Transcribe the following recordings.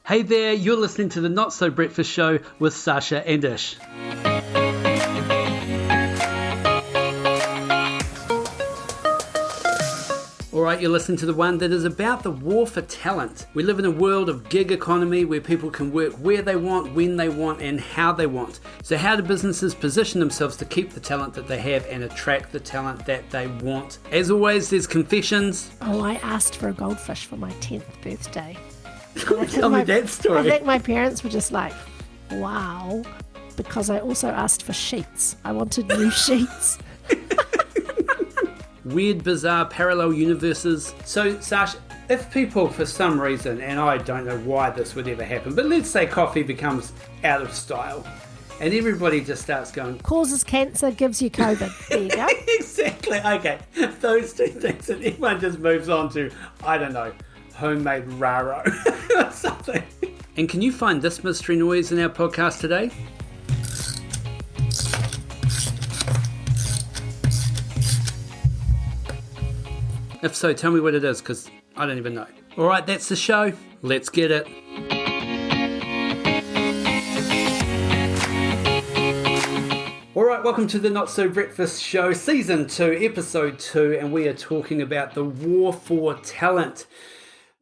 Hey there, you're listening to the Not So Breakfast Show with Sasha and Ish. Alright, you're listening to the one that is about the war for talent. We live in a world of gig economy where people can work where they want, when they want, and how they want. So how do businesses position themselves to keep the talent that they have and attract the talent that they want? As always, there's confessions. Oh, I asked for a goldfish for my 10th birthday. Tell me that story. I think my parents were just like, wow, because I also asked for sheets. I wanted new sheets. Weird, bizarre, parallel universes. So, Sash, if people, for some reason, and I don't know why this would ever happen, but let's say coffee becomes out of style and everybody just starts going... Causes cancer, gives you COVID. There you go. Exactly. Okay. Those two things, and everyone just moves on to, I don't know, homemade raro or something. And can you find this mystery noise in our podcast today? If so, tell me what it is, because I don't even know. All right, that's the show. Let's get it. All right, welcome to the Not So Breakfast Show, Season 2, Episode 2, and we are talking about the war for talent.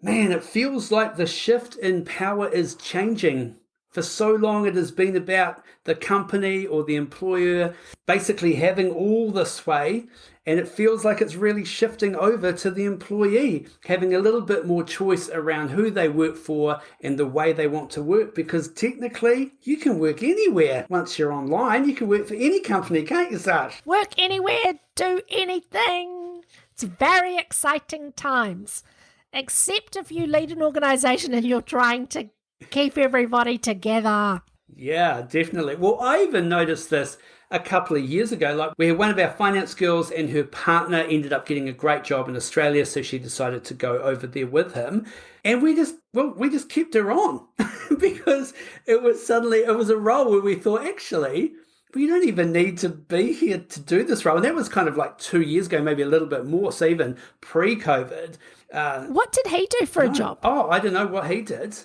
Man, it feels like the shift in power is changing. For so long, it has been about the company or the employer basically having all the sway, and it feels like it's really shifting over to the employee, having a little bit more choice around who they work for and the way they want to work, because technically, you can work anywhere. Once you're online, you can work for any company, can't you, Sash? Work anywhere, do anything. It's very exciting times. Except if you lead an organisation and you're trying to keep everybody together. Yeah, definitely. Well, I even noticed this a couple of years ago. Like, we had one of our finance girls and her partner ended up getting a great job in Australia, so she decided to go over there with him. And we just kept her on because it was a role where we thought, actually, we don't even need to be here to do this role. And that was kind of like 2 years ago, maybe a little bit more, so even pre-COVID. What did he do for a job? Oh, I don't know what he did.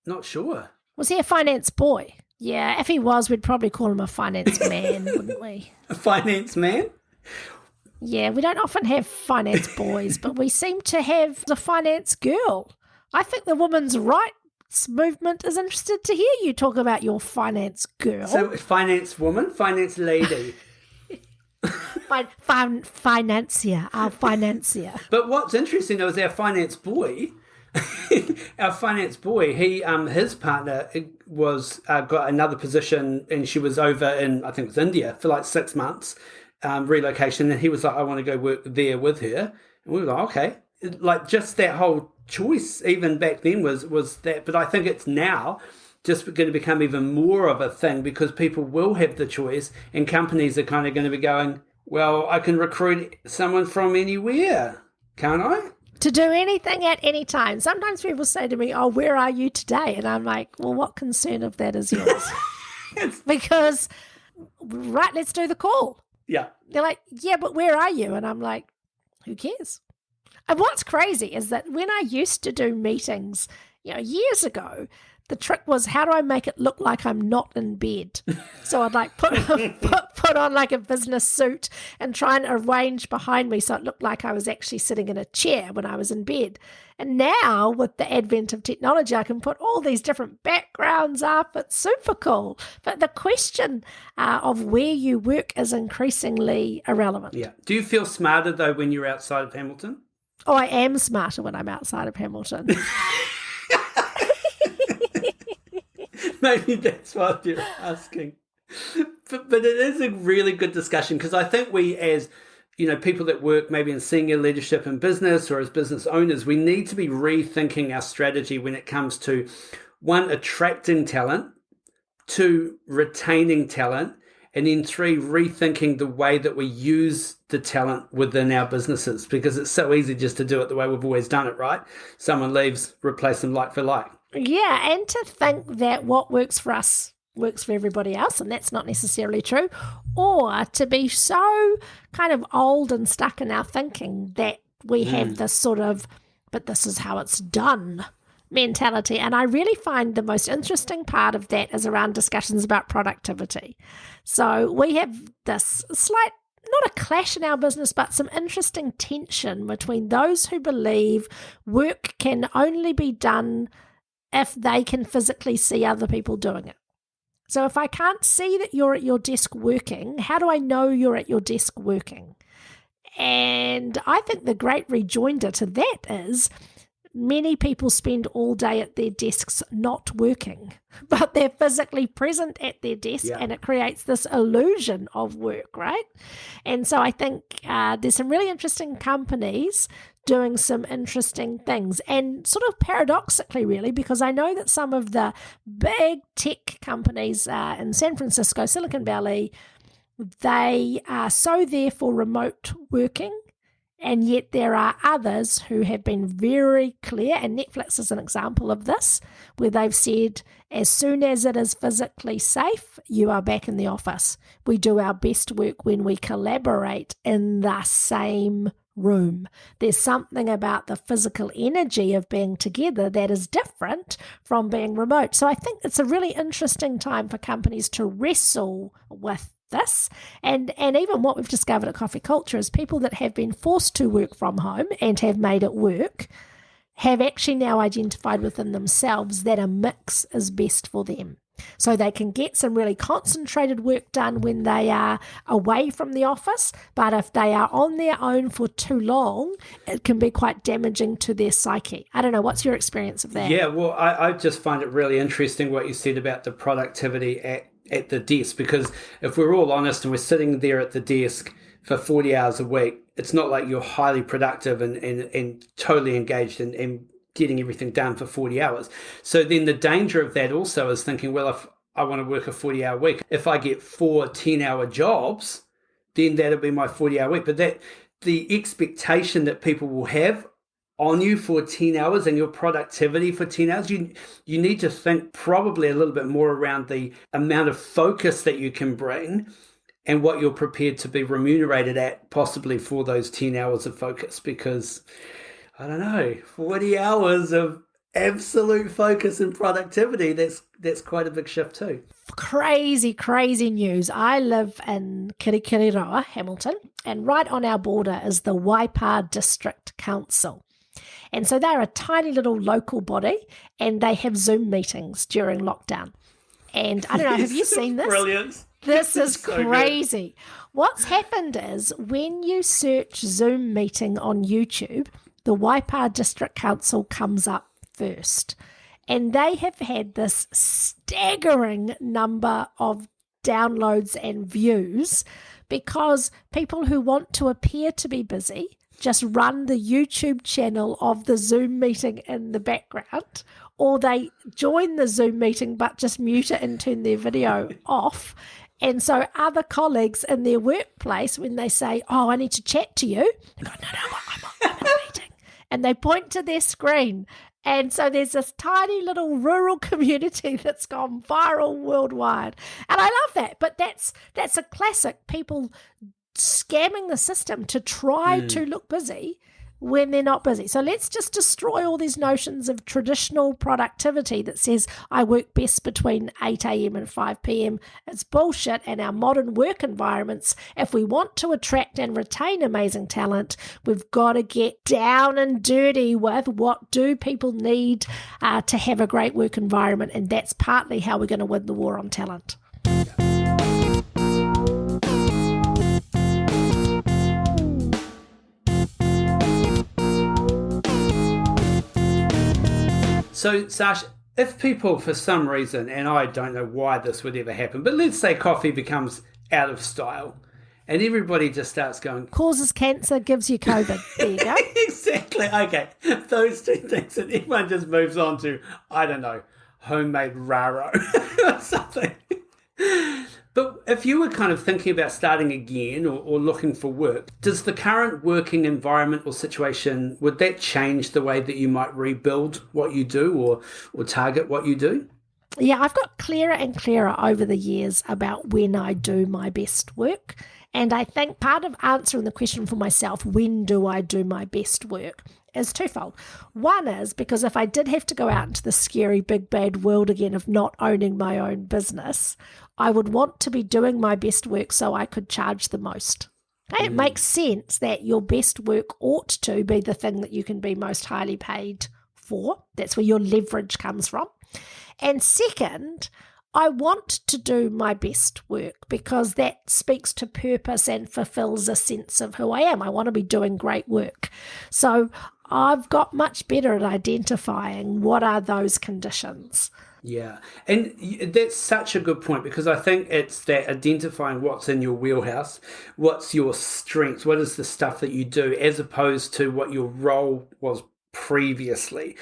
Not sure. Was he a finance boy? Yeah, if he was, we'd probably call him a finance man, wouldn't we? A finance man? Yeah, we don't often have finance boys, but we seem to have a finance girl. I think the women's rights movement is interested to hear you talk about your finance girl. So, finance woman, finance lady. Financier, our financier. But what's interesting though is our finance boy, he his partner was got another position, and she was over in, I think it was India, for like 6 months, relocation, and he was like, I want to go work there with her, and we were like, okay. Like, just that whole choice even back then was that, but I think it's now just going to become even more of a thing because people will have the choice, and companies are kind of going to be going, well, I can recruit someone from anywhere, can't I? To do anything at any time. Sometimes people say to me, oh, where are you today? And I'm like, well, what concern of that is yours? Because, right, let's do the call. Yeah. They're like, yeah, but where are you? And I'm like, who cares? And what's crazy is that when I used to do meetings, years ago, the trick was, how do I make it look like I'm not in bed? So I'd like put on like a business suit and try and arrange behind me so it looked like I was actually sitting in a chair when I was in bed. And now with the advent of technology, I can put all these different backgrounds up. It's super cool. But the question of where you work is increasingly irrelevant. Yeah. Do you feel smarter though when you're outside of Hamilton? Oh, I am smarter when I'm outside of Hamilton. Maybe that's what you're asking. But it is a really good discussion because I think we, as people that work maybe in senior leadership in business or as business owners, we need to be rethinking our strategy when it comes to, 1, attracting talent, 2, retaining talent, and then 3, rethinking the way that we use the talent within our businesses, because it's so easy just to do it the way we've always done it, right? Someone leaves, replace them like for like. Yeah, and to think that what works for us works for everybody else, and that's not necessarily true, or to be so kind of old and stuck in our thinking that we have this sort of, but this is how it's done mentality. And I really find the most interesting part of that is around discussions about productivity. So we have this slight, not a clash in our business, but some interesting tension between those who believe work can only be done if they can physically see other people doing it. So if I can't see that you're at your desk working, how do I know you're at your desk working? And I think the great rejoinder to that is many people spend all day at their desks not working, but they're physically present at their desk, and it creates this illusion of work, right? And so I think there's some really interesting companies doing some interesting things, and sort of paradoxically, really, because I know that some of the big tech companies in San Francisco, Silicon Valley, they are so there for remote working. And yet there are others who have been very clear, and Netflix is an example of this, where they've said, as soon as it is physically safe, you are back in the office. We do our best work when we collaborate in the same room. There's something about the physical energy of being together that is different from being remote. So I think it's a really interesting time for companies to wrestle with this. And even what we've discovered at Coffee Culture is people that have been forced to work from home and have made it work have actually now identified within themselves that a mix is best for them. So they can get some really concentrated work done when they are away from the office, but if they are on their own for too long, it can be quite damaging to their psyche. I don't know, what's your experience of that? Yeah, well, I just find it really interesting what you said about the productivity at the desk, because if we're all honest and we're sitting there at the desk for 40 hours a week, it's not like you're highly productive and totally engaged and getting everything done for 40 hours. So then the danger of that also is thinking, well, if I want to work a 40-hour week, if I get 4 10-hour jobs, then that'll be my 40-hour week. But that the expectation that people will have on you for 10 hours and your productivity for 10 hours, you need to think probably a little bit more around the amount of focus that you can bring and what you're prepared to be remunerated at possibly for those 10 hours of focus. Because, I don't know, 40 hours of absolute focus and productivity, that's quite a big shift too. Crazy news. I live in Kirikiriroa, Hamilton, and right on our border is the Waipa District Council. And so they're a tiny little local body, and they have Zoom meetings during lockdown. And I don't know, have you seen this? Brilliant. This is so crazy. What's happened is when you search Zoom meeting on YouTube, the Waipa District Council comes up first. And they have had this staggering number of downloads and views because people who want to appear to be busy just run the YouTube channel of the Zoom meeting in the background, or they join the Zoom meeting but just mute it and turn their video off. And so other colleagues in their workplace, when they say, oh, I need to chat to you, they go, no, I'm in a meeting. And they point to their screen. And so there's this tiny little rural community that's gone viral worldwide. And I love that. But that's a classic, people scamming the system to try to look busy when they're not busy. So let's just destroy all these notions of traditional productivity that says I work best between 8 a.m. and 5 p.m. It's bullshit. And our modern work environments, if we want to attract and retain amazing talent, we've got to get down and dirty with what do people need to have a great work environment. And that's partly how we're going to win the war on talent. So, Sash, if people, for some reason, and I don't know why this would ever happen, but let's say coffee becomes out of style and everybody just starts going... Causes cancer, gives you COVID. There you go. Exactly. Okay. Those two things, and everyone just moves on to, I don't know, homemade raro or something. But if you were kind of thinking about starting again or looking for work, does the current working environment or situation, would that change the way that you might rebuild what you do or target what you do? Yeah, I've got clearer and clearer over the years about when I do my best work. And I think part of answering the question for myself, when do I do my best work, is twofold. One is because if I did have to go out into the scary big bad world again of not owning my own business, I would want to be doing my best work so I could charge the most. Okay? It makes sense that your best work ought to be the thing that you can be most highly paid for. That's where your leverage comes from. And second, I want to do my best work because that speaks to purpose and fulfills a sense of who I am. I want to be doing great work. So I've got much better at identifying what are those conditions. Yeah, and that's such a good point, because I think it's that identifying what's in your wheelhouse, what's your strength, what is the stuff that you do, as opposed to what your role was previously.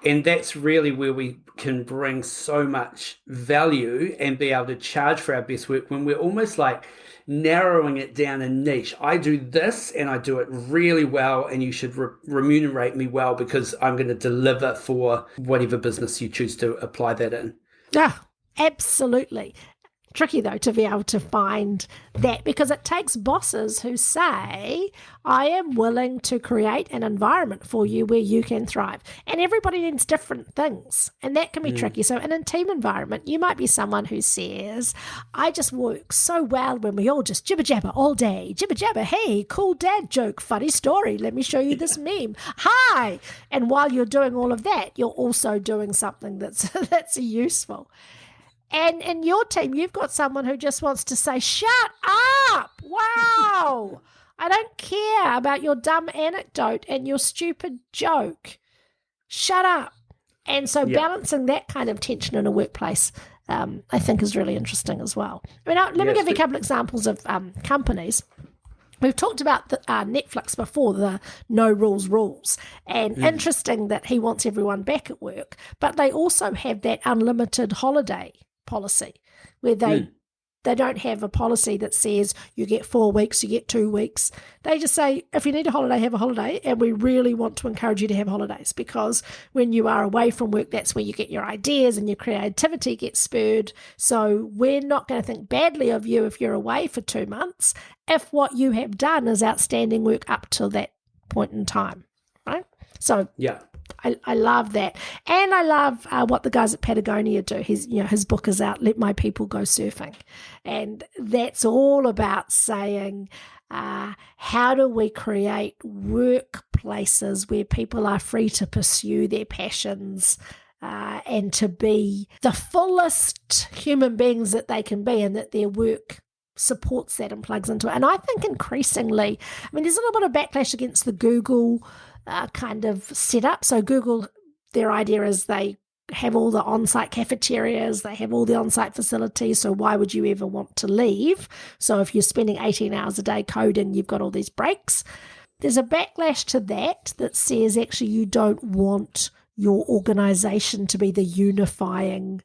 And that's really where we can bring so much value and be able to charge for our best work, when we're almost like narrowing it down a niche. I do this and I do it really well, and you should remunerate me well because I'm going to deliver for whatever business you choose to apply that in. Yeah, absolutely. Tricky though to be able to find that, because it takes bosses who say, I am willing to create an environment for you where you can thrive. And everybody needs different things, and that can be tricky. So in a team environment, you might be someone who says, I just work so well when we all just jibber jabber all day. Jibber jabber, hey, cool dad joke, funny story, let me show you this meme. Hi! And while you're doing all of that, you're also doing something that's useful. And in your team, you've got someone who just wants to say, shut up! Wow! I don't care about your dumb anecdote and your stupid joke. Shut up. And so balancing that kind of tension in a workplace, I think is really interesting as well. I mean, let me give you a couple of examples of companies. We've talked about Netflix before, the no rules rules, and interesting that he wants everyone back at work, but they also have that unlimited holiday policy where they don't have a policy that says you get 4 weeks, you get 2 weeks. They just say, if you need a holiday, have a holiday, and we really want to encourage you to have holidays, because when you are away from work, that's where you get your ideas and your creativity gets spurred. So we're not going to think badly of you if you're away for 2 months, if what you have done is outstanding work up till that point in time, right? So I love that. And I love what the guys at Patagonia do. His book is out, Let My People Go Surfing. And that's all about saying, how do we create workplaces where people are free to pursue their passions and to be the fullest human beings that they can be, and that their work supports that and plugs into it. And I think increasingly, there's a little bit of backlash against the Google kind of setup. So Google, their idea is they have all the on-site cafeterias, they have all the on-site facilities, so why would you ever want to leave? So if you're spending 18 hours a day coding, you've got all these breaks. There's a backlash to that says actually you don't want your organization to be the unifying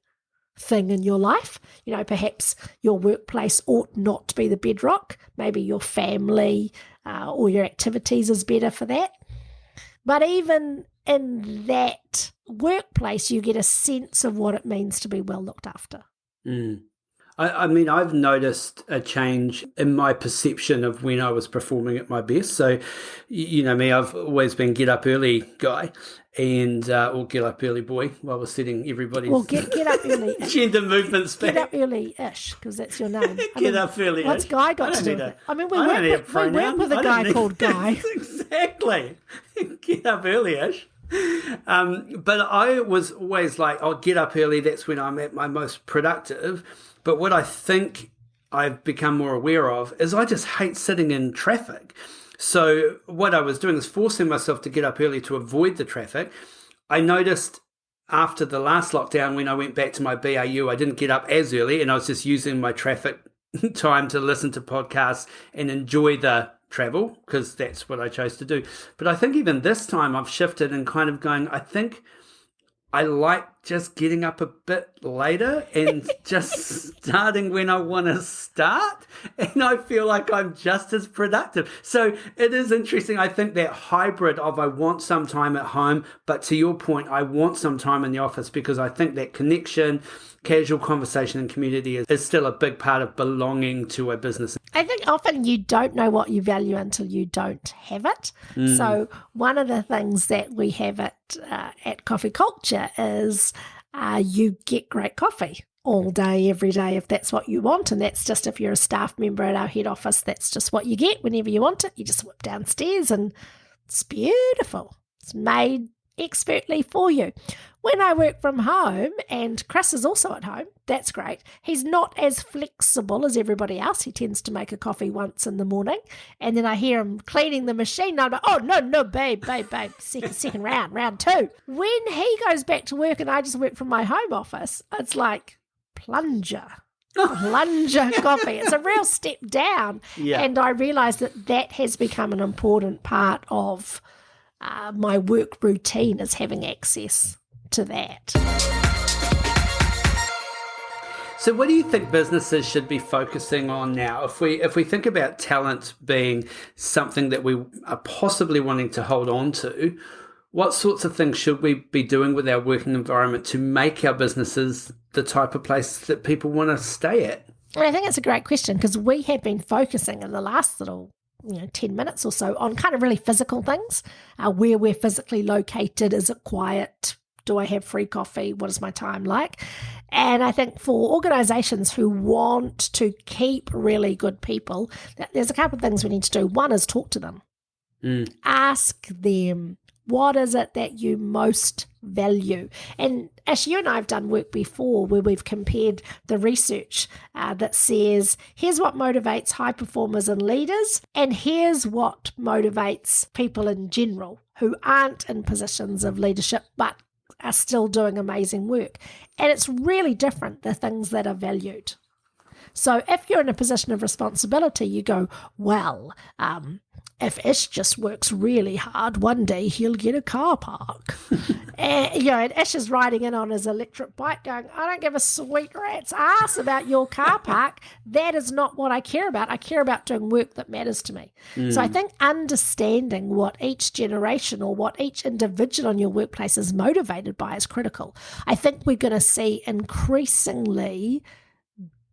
thing in your life. Perhaps your workplace ought not to be the bedrock. Maybe your family or your activities is better for that. But even in that workplace, you get a sense of what it means to be well looked after. I've noticed a change in my perception of when I was performing at my best. So, you know me, I've always been get up early guy, and or get up early boy, while we're setting everybody's get up early gender movements back. Get up early-ish, because that's your name. Up early. What's Guy got to do with it? We work with a guy called Guy. Exactly. Get up early-ish. But I was always like, I'll get up early, that's when I'm at my most productive. But what I think I've become more aware of is I just hate sitting in traffic. So what I was doing is forcing myself to get up early to avoid the traffic. I noticed after the last lockdown, when I went back to my BAU, I didn't get up as early, and I was just using my traffic time to listen to podcasts and enjoy the travel, because that's what I chose to do. But I think even this time I've shifted and kind of going, I think I like just getting up a bit later and just starting when I want to start, and I feel like I'm just as productive. So it is interesting. I think that hybrid of I want some time at home, but to your point, I want some time in the office, because I think that connection, casual conversation and community is still a big part of belonging to a business. I think often you don't know what you value until you don't have it. So one of the things that we have at Coffee Culture is you get great coffee all day, every day, if that's what you want. And that's just, if you're a staff member at our head office, that's just what you get whenever you want it. You just whip downstairs and it's beautiful. It's made expertly for you. When I work from home, and Chris is also at home, that's great. He's not as flexible as everybody else. He tends to make a coffee once in the morning, and then I hear him cleaning the machine. And I'm like, oh, no, babe, second round 2. When he goes back to work and I just work from my home office, it's like plunger coffee. It's a real step down. Yeah. And I realise that has become an important part of my work routine, is having access to that. So what do you think businesses should be focusing on now? If we think about talent being something that we are possibly wanting to hold on to, what sorts of things should we be doing with our working environment to make our businesses the type of place that people want to stay at? And I think it's a great question, because we have been focusing in the last 10 minutes or so on kind of really physical things, where we're physically located. Is it quiet? Do I have free coffee? What is my time like? And I think for organisations who want to keep really good people, there's a couple of things we need to do. One is talk to them. Ask them, what is it that you most value? And Ash, you and I have done work before where we've compared the research that says, here's what motivates high performers and leaders, and here's what motivates people in general who aren't in positions of leadership but are still doing amazing work. And it's really different, the things that are valued. So if you're in a position of responsibility, you go, well, if Ish just works really hard, one day he'll get a car park. And Ish is riding in on his electric bike going, I don't give a sweet rat's ass about your car park. That is not what I care about. I care about doing work that matters to me. So I think understanding what each generation or what each individual in your workplace is motivated by is critical. I think we're going to see increasingly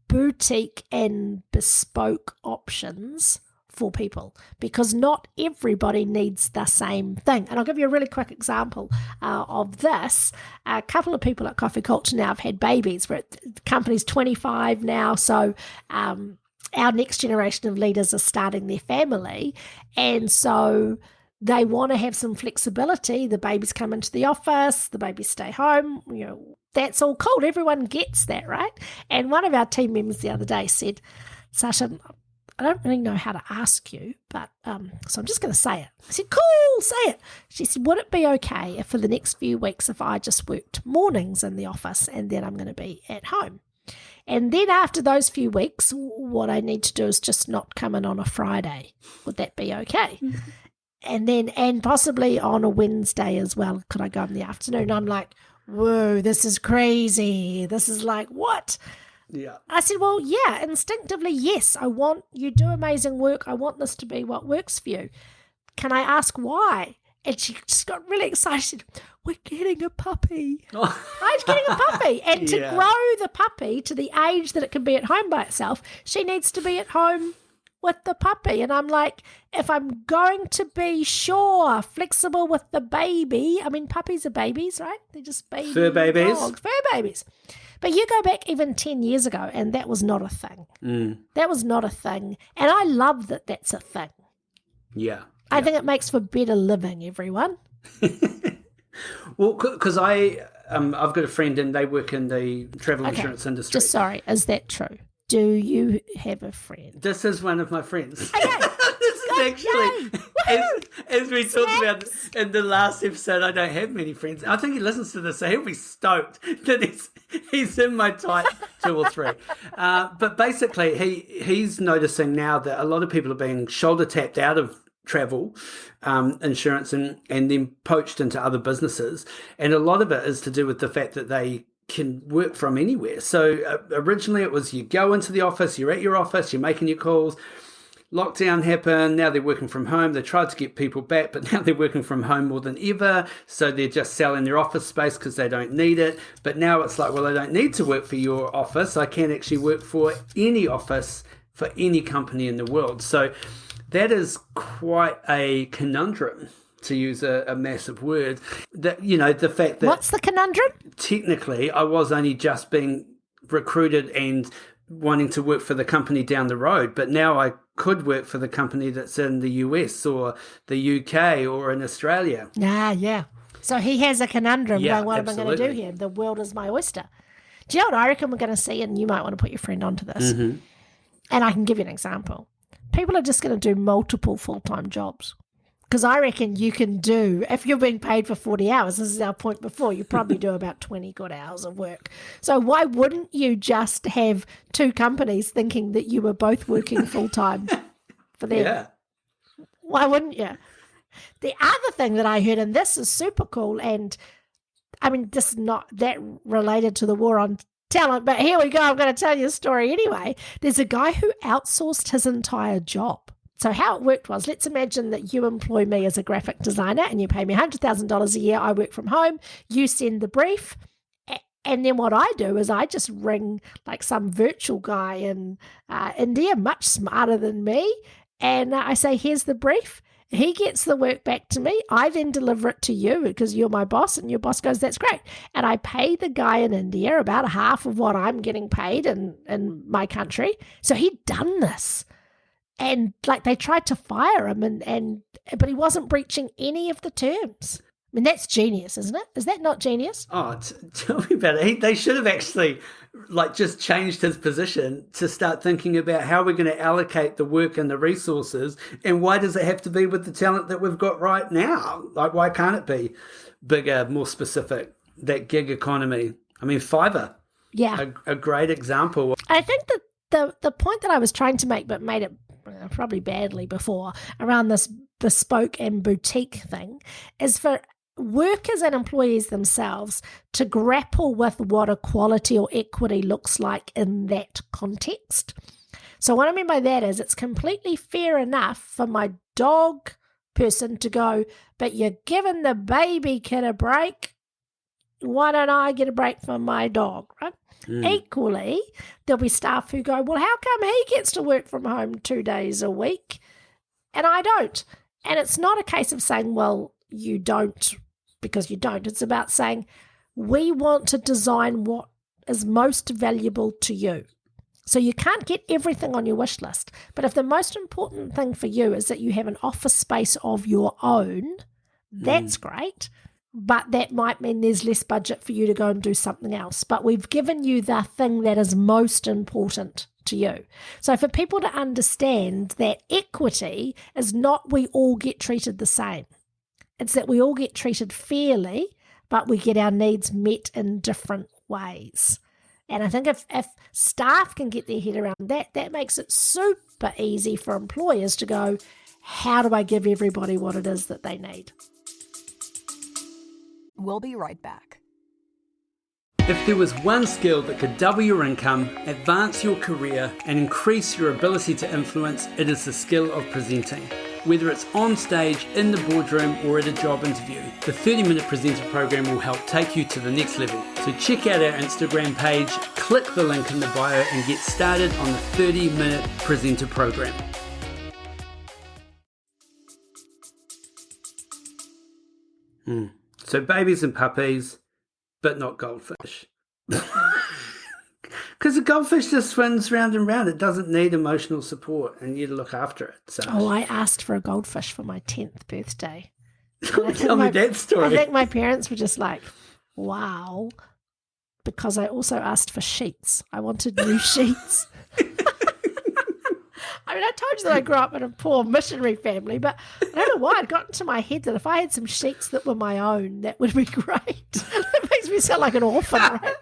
boutique and bespoke options for people, because not everybody needs the same thing. And I'll give you a really quick example of this. A couple of people at Coffee Culture now have had babies. The company's 25 now, so our next generation of leaders are starting their family, and so they want to have some flexibility. The babies come into the office, the babies stay home, that's all cool. Everyone gets that, right? And one of our team members the other day said, Sasha, I don't really know how to ask you, but so I'm just going to say it. I said, cool, say it. She said, would it be okay if for the next few weeks if I just worked mornings in the office and then I'm going to be at home? And then after those few weeks, what I need to do is just not come in on a Friday. Would that be okay? And possibly on a Wednesday as well. Could I go in the afternoon? I'm like, whoa, this is crazy. This is like, what? Yeah. I said, well, yeah, instinctively, yes, you do amazing work. I want this to be what works for you. Can I ask why? And she just got really excited. We're getting a puppy. I'm getting a puppy. And to grow the puppy to the age that it can be at home by itself, she needs to be at home with the puppy. And I'm like, if I'm going to be flexible with the baby, I mean, puppies are babies, right? They're just baby Fur babies. dogs, fur babies. But you go back even 10 years ago, and that was not a thing. That was not a thing. And I love that that's a thing. Yeah. I think it makes for better living, everyone. Well, because I've got a friend and they work in the travel insurance industry. Just sorry, is that true? Do you have a friend? This is one of my friends. Okay. This is actually, as we talked about in the last episode, I don't have many friends. I think he listens to this, so he'll be stoked that he's in my type 2 or 3. But basically, he's noticing now that a lot of people are being shoulder tapped out of travel insurance and then poached into other businesses. And a lot of it is to do with the fact that they can work from anywhere. So originally it was you go into the office, you're at your office, you're making your calls. Lockdown happened, now they're working from home. They tried to get people back, but now they're working from home more than ever. So they're just selling their office space because they don't need it. But now it's like, well, I don't need to work for your office. I can actually work for any office for any company in the world. So that is quite a conundrum, to use a massive word. That, the fact that... What's the conundrum? Technically, I was only just being recruited and wanting to work for the company down the road, but now I could work for the company that's in the US or the UK or in Australia. Yeah. So he has a conundrum going, what absolutely. am I going to do here? The world is my oyster. Do you know what I reckon we're going to see? And you might want to put your friend onto this. Mm-hmm. And I can give you an example. People are just going to do multiple full-time jobs. Because I reckon you can do, if you're being paid for 40 hours, this is our point before, you probably do about 20 good hours of work. So why wouldn't you just have two companies thinking that you were both working full-time for them? Yeah. Why wouldn't you? The other thing that I heard, and this is super cool, and I mean, this is not that related to the war on talent, but here we go. I'm going to tell you a story anyway. There's a guy who outsourced his entire job. So how it worked was, let's imagine that you employ me as a graphic designer and you pay me $100,000 a year. I work from home. You send the brief. And then what I do is I just ring like some virtual guy in India, much smarter than me. And I say, here's the brief. He gets the work back to me. I then deliver it to you because you're my boss, and your boss goes, that's great. And I pay the guy in India about half of what I'm getting paid in my country. So he'd done this. And like they tried to fire him, but he wasn't breaching any of the terms. I mean, that's genius, isn't it? Is that not genius? Oh, tell me about it. They should have actually just changed his position to start thinking about how we're going to allocate the work and the resources, and why does it have to be with the talent that we've got right now? Like, why can't it be bigger, more specific, that gig economy? I mean, Fiverr, a great example. I think that the point that I was trying to make, but made it probably badly before, around this bespoke and boutique thing, is for workers and employees themselves to grapple with what equality or equity looks like in that context. So what I mean by that is it's completely fair enough for my dog person to go, but you're giving the baby kid a break. Why don't I get a break from my dog, right? Equally, there'll be staff who go, well, how come he gets to work from home 2 days a week and I don't? And it's not a case of saying, well, you don't because you don't. It's about saying, we want to design what is most valuable to you. So you can't get everything on your wish list. But if the most important thing for you is that you have an office space of your own, that's great. But that might mean there's less budget for you to go and do something else. But we've given you the thing that is most important to you. So for people to understand that equity is not we all get treated the same. It's that we all get treated fairly, but we get our needs met in different ways. And I think if staff can get their head around that, that makes it super easy for employers to go, how do I give everybody what it is that they need? We'll be right back. If there was one skill that could double your income, advance your career, and increase your ability to influence, it is the skill of presenting. Whether it's on stage, in the boardroom, or at a job interview, the 30-Minute Presenter program will help take you to the next level. So check out our Instagram page, click the link in the bio, and get started on the 30-Minute Presenter program. So babies and puppies, but not goldfish. Because a goldfish just swims round and round. It doesn't need emotional support, and you look after it. So. Oh, I asked for a goldfish for my 10th birthday. Tell me that story. I think my parents were just like, wow, because I also asked for sheets. I wanted new sheets. I mean, I told you that I grew up in a poor missionary family, but I don't know why it got into my head that if I had some sheets that were my own, that would be great. It makes me sound like an orphan, right?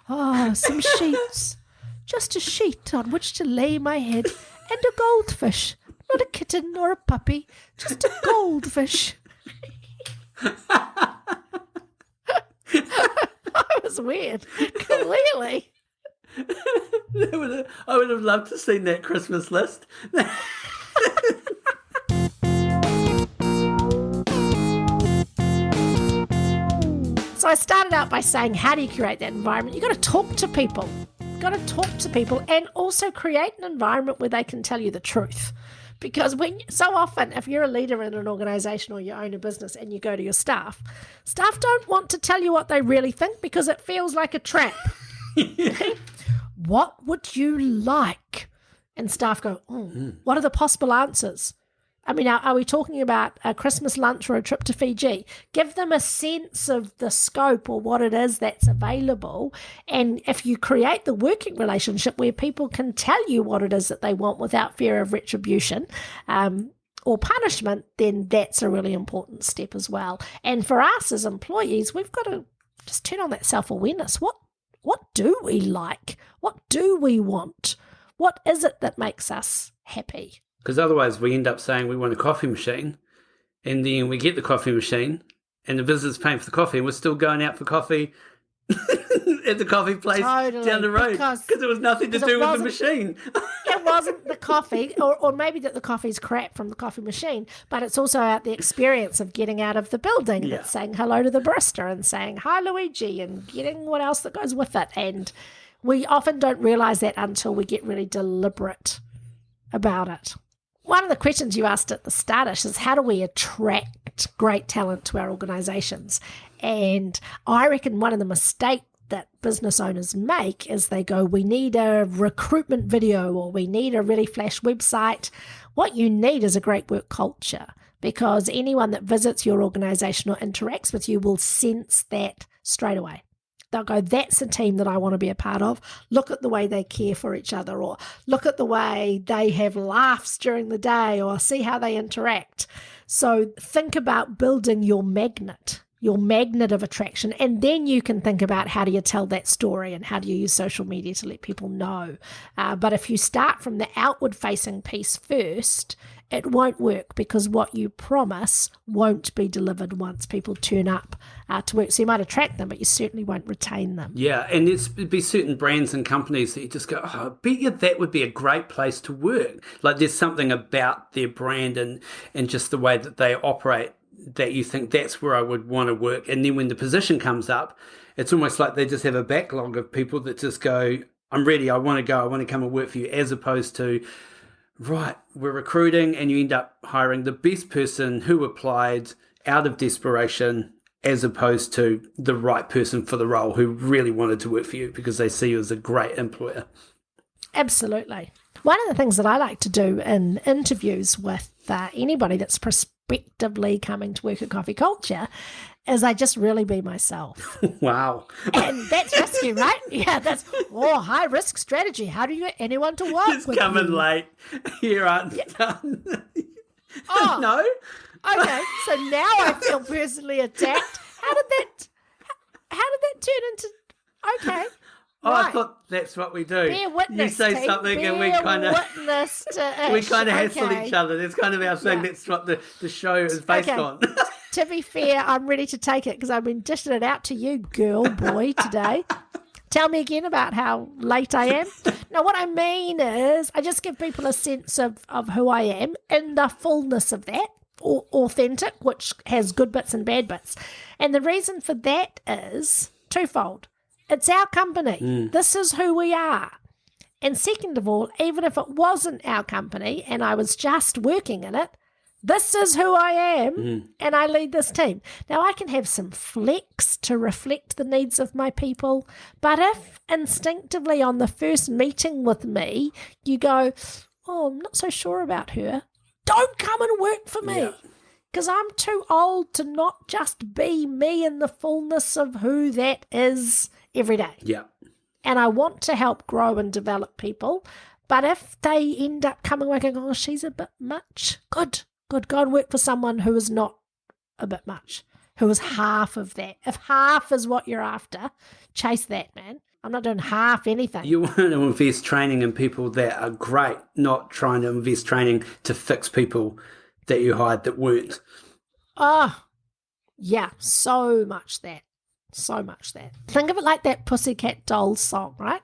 Oh, some sheets. Just a sheet on which to lay my head and a goldfish. Not a kitten or a puppy, just a goldfish. That was weird. Clearly. I would have loved to seen that Christmas list. So I started out by saying, how do you create that environment? You've got to talk to people. You've got to talk to people and also create an environment where they can tell you the truth. Because so often, if you're a leader in an organization or you own a business and you go to your staff don't want to tell you what they really think because it feels like a trap. What would you like? And staff go, what are the possible answers? I mean, are we talking about a Christmas lunch or a trip to Fiji? Give them a sense of the scope or what it is that's available. And if you create the working relationship where people can tell you what it is that they want without fear of retribution or punishment, then that's a really important step as well. And for us as employees, we've got to just turn on that self-awareness. What do we like? What do we want? What is it that makes us happy? Because otherwise we end up saying we want a coffee machine, and then we get the coffee machine, and the business is paying for the coffee, and we're still going out for coffee at the coffee place down the road because it was nothing to do with the machine. It wasn't the coffee, or maybe that the coffee's crap from the coffee machine, but it's also about the experience of getting out of the building, that's saying hello to the barista and saying hi Luigi and getting what else that goes with it. And we often don't realise that until we get really deliberate about it. One of the questions you asked at the start is how do we attract great talent to our organisations? And I reckon one of the mistakes that business owners make is they go, we need a recruitment video or we need a really flash website. What you need is a great work culture, because anyone that visits your organisation or interacts with you will sense that straight away. They'll go, that's a team that I want to be a part of. Look at the way they care for each other, or look at the way they have laughs during the day, or see how they interact. So think about building your magnet of attraction, and then you can think about how do you tell that story and how do you use social media to let people know. But if you start from the outward-facing piece first, it won't work, because what you promise won't be delivered once people turn up to work. So you might attract them, but you certainly won't retain them. Yeah, and there'd be certain brands and companies that you just go, I bet you that would be a great place to work. Like there's something about their brand and just the way that they operate that you think that's where I would want to work. And then when the position comes up, it's almost like they just have a backlog of people that just go, I'm ready, I want to go, I want to come and work for you, as opposed to, right, we're recruiting and you end up hiring the best person who applied out of desperation, as opposed to the right person for the role who really wanted to work for you because they see you as a great employer. Absolutely. One of the things that I like to do in interviews with anybody that's prospectively coming to work at Coffee Culture is I just really be myself. Wow. And that's risky, right? Yeah, that's high risk strategy. How do you get anyone to work it's with coming you? late. Here aren't done. Oh, no. Okay, so now I feel personally attacked. How did that turn into? Okay. Oh, right. I thought that's what we do. Bear witness, you say team. something Bear and we kind of witness to we ish. kind of hassle Okay. each other. That's kind of our thing. Yeah. That's what the show is based Okay. on. To be fair, I'm ready to take it because I've been dishing it out to you, girl, boy, today. Tell me again about how late I am. No, what I mean is I just give people a sense of who I am in the fullness of that, or authentic, which has good bits and bad bits. And the reason for that is twofold. It's our company. This is who we are. And second of all, even if it wasn't our company and I was just working in it, this is who I am, and I lead this team. Now, I can have some flex to reflect the needs of my people, but if instinctively on the first meeting with me, you go, oh, I'm not so sure about her, don't come and work for me, because I'm too old to not just be me in the fullness of who that is every day. Yeah. And I want to help grow and develop people, but if they end up coming working, oh, she's a bit much, good, go and work for someone who is not a bit much, who is half of that. If half is what you're after, chase that, man. I'm not doing half anything. You want to invest training in people that are great, not trying to invest training to fix people that you hired that weren't. Oh, yeah, so much that. So much that. Think of it like that Pussycat Dolls song, right?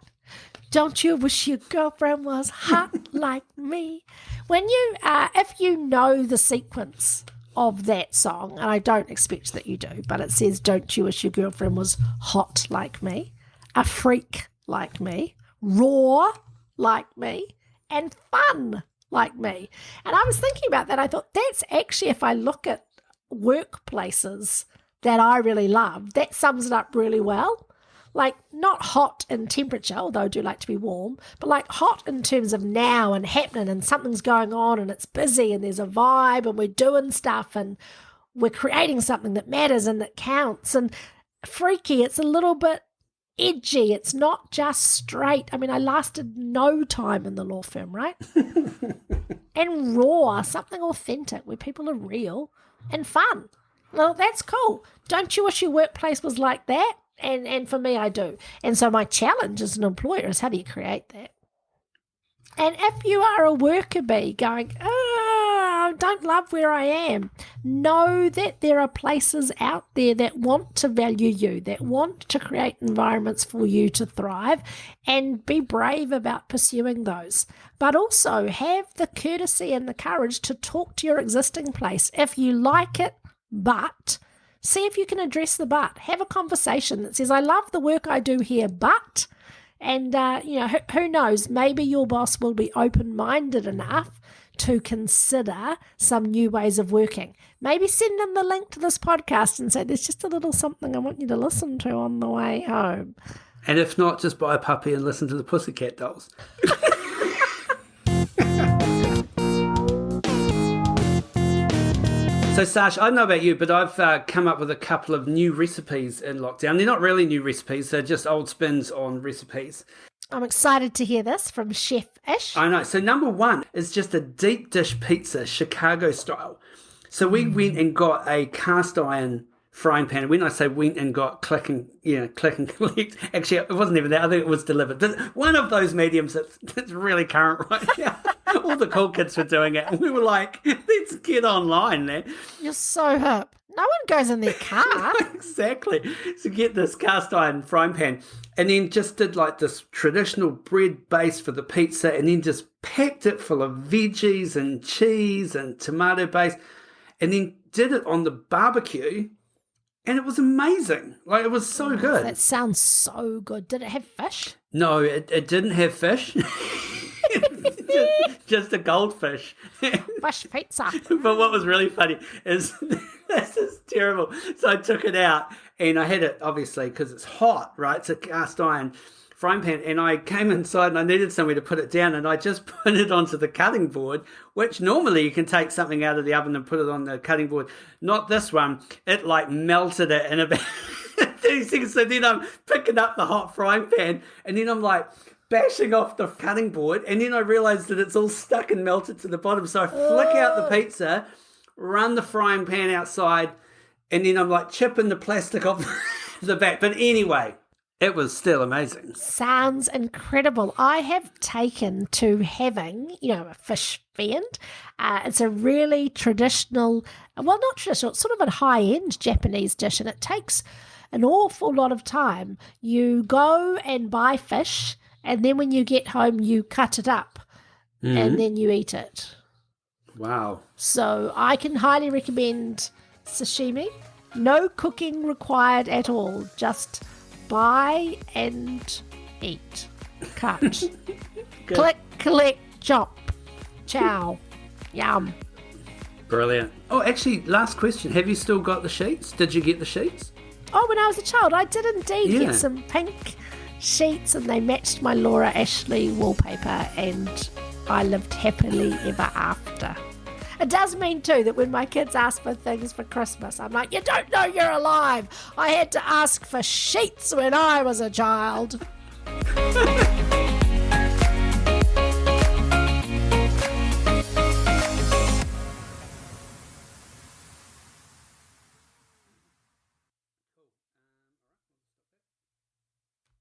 Don't you wish your girlfriend was hot like me? When you, if you know the sequence of that song, and I don't expect that you do, but it says, don't you wish your girlfriend was hot like me, a freak like me, raw like me, and fun like me. And I was thinking about that. I thought that's actually, if I look at workplaces that I really love, that sums it up really well. Like, not hot in temperature, although I do like to be warm, but like hot in terms of now and happening and something's going on and it's busy and there's a vibe and we're doing stuff and we're creating something that matters and that counts. And freaky, it's a little bit edgy. It's not just straight. I mean, I lasted no time in the law firm, right? And raw, something authentic where people are real and fun. Well, that's cool. Don't you wish your workplace was like that? And for me, I do. And so my challenge as an employer is, how do you create that? And if you are a worker bee going, I don't love where I am, know that there are places out there that want to value you, that want to create environments for you to thrive, and be brave about pursuing those. But also have the courtesy and the courage to talk to your existing place. If you like it, but see if you can address the but. Have a conversation that says, I love the work I do here, but, and, who knows, maybe your boss will be open-minded enough to consider some new ways of working. Maybe send them the link to this podcast and say, there's just a little something I want you to listen to on the way home. And if not, just buy a puppy and listen to the Pussycat Dolls. So, Sash, I don't know about you, but I've come up with a couple of new recipes in lockdown. They're not really new recipes. They're just old spins on recipes. I'm excited to hear this from Chef Ish. I know. So, number one is just a deep dish pizza, Chicago style. So, we went and got a cast iron frying pan. When I say went and got click and collect, actually, it wasn't even that. I think it was delivered. But one of those mediums that's really current right now. All the cool kids were doing it. And we were like, let's get online, man. You're so hip. No one goes in their car. Exactly. So get this cast iron frying pan and then just did like this traditional bread base for the pizza and then just packed it full of veggies and cheese and tomato base and then did it on the barbecue. And it was amazing. Like, it was so good. That sounds so good. Did it have fish? No, it didn't have fish. just a goldfish. Fish pizza. But what was really funny is, this is terrible. So I took it out and I had it, obviously, because it's hot, right? It's a cast iron frying pan. And I came inside and I needed somewhere to put it down. And I just put it onto the cutting board, which normally you can take something out of the oven and put it on the cutting board. Not this one. It like melted it in about 30 seconds. So then I'm picking up the hot frying pan and then I'm like bashing off the cutting board. And then I realized that it's all stuck and melted to the bottom. So I flick out the pizza, run the frying pan outside, and then I'm like chipping the plastic off the back. But anyway, it was still amazing. Sounds incredible. I have taken to having, a fish fend. It's a really traditional, well, not traditional, it's sort of a high-end Japanese dish, and it takes an awful lot of time. You go and buy fish, and then when you get home, you cut it up, and then you eat it. Wow. So I can highly recommend sashimi. No cooking required at all. Just buy and eat. Cut. Click, collect, chop. Chow. Yum. Brilliant. Oh, actually, last question. Have you still got the sheets? Did you get the sheets? Oh, when I was a child, I did indeed get some pink sheets, and they matched my Laura Ashley wallpaper, and I lived happily ever after. It does mean, too, that when my kids ask for things for Christmas, I'm like, you don't know you're alive. I had to ask for sheets when I was a child.